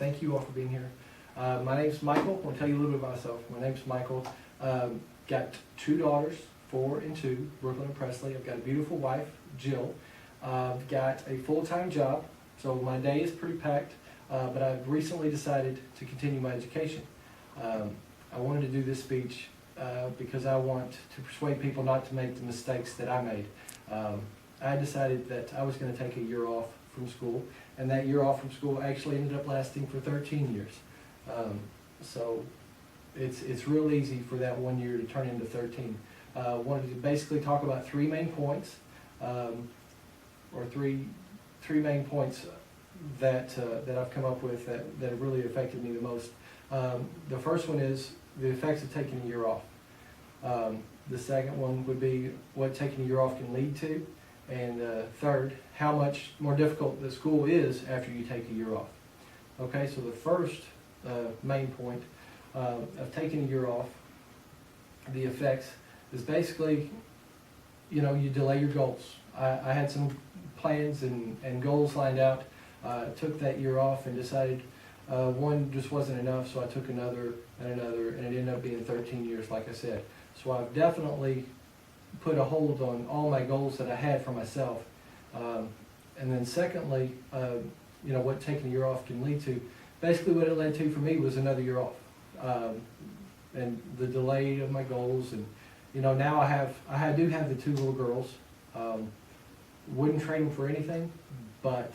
Thank you all for being here. My name's Michael. I want to tell you a little bit about myself. My name's Michael. Got two daughters, 4 and 2, Brooklyn and Presley. I've got a beautiful wife, Jill. Got a full-time job, so my day is pretty packed, but I've recently decided to continue my education. I wanted to do this speech because I want to persuade people not to make the mistakes that I made. I decided that I was going to take a year off from school, and that year off from school actually ended up lasting for 13 years. So it's real easy for that 1 year to turn into 13. Wanted to basically talk about 3 main points, or three main points that I've come up with that have really affected me the most. The first one is the effects of taking a year off. The second one would be what taking a year off can lead to. And third, how much more difficult the school is after you take a year off. Okay, so the first main point of taking a year off, the effects, is basically, you delay your goals. I had some plans and goals lined out. Took that year off and decided one just wasn't enough, so I took another and another, and it ended up being 13 years, like I said. So I've definitely put a hold on all my goals that I had for myself. And then secondly, what taking a year off can lead to. Basically what it led to for me was another year off. And the delay of my goals, and now I do have the 2 little girls. Wouldn't trade them for anything, but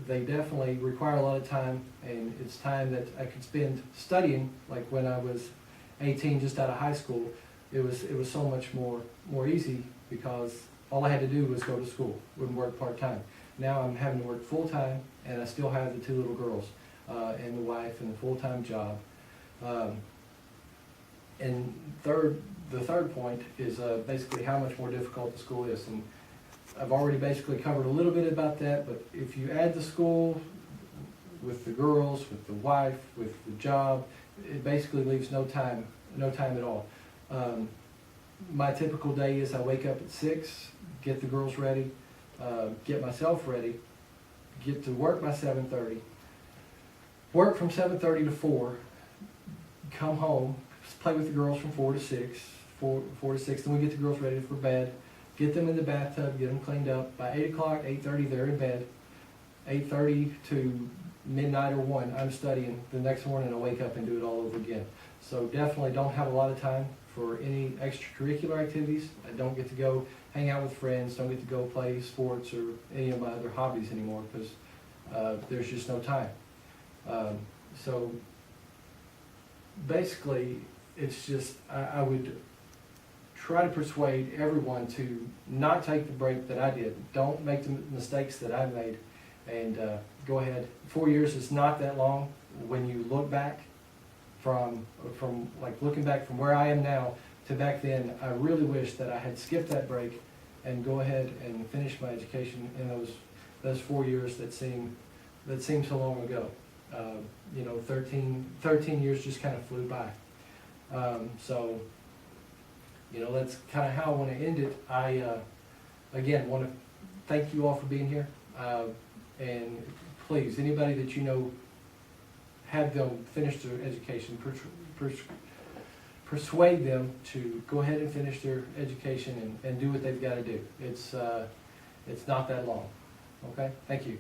they definitely require a lot of time, and it's time that I could spend studying. Like when I was 18, just out of high school, it was so much more easy because all I had to do was go to school, wouldn't work part-time. Now I'm having to work full-time, and I still have the 2 little girls, and the wife, and the full-time job. And the third point is basically how much more difficult the school is. And I've already basically covered a little bit about that, but if you add the school with the girls, with the wife, with the job, it basically leaves no time at all. My typical day is I wake up at 6, get the girls ready, get myself ready, get to work by 7:30, work from 7:30 to 4, come home, play with the girls from 4 to 6, 4 to 6, then we get the girls ready for bed, get them in the bathtub, get them cleaned up. By 8 o'clock, 8:30, they're in bed. 8:30 to midnight or 1, I'm studying. The next morning I wake up and do it all over again. So definitely don't have a lot of time for any extracurricular activities. I don't get to go hang out with friends, don't get to go play sports or any of my other hobbies anymore because there's just no time. So basically, it's just, I would try to persuade everyone to not take the break that I did. Don't make the mistakes that I made, and go ahead. 4 years is not that long when you look back from looking back from where I am now to back then. I really wish that I had skipped that break and go ahead and finish my education in those 4 years that seem so long ago. 13 years just kind of flew by. So that's kind of how I want to end it. I, again, want to thank you all for being here. And please, anybody that have them finish their education, persuade them to go ahead and finish their education and do what they've got to do. It's not that long. Okay? Thank you.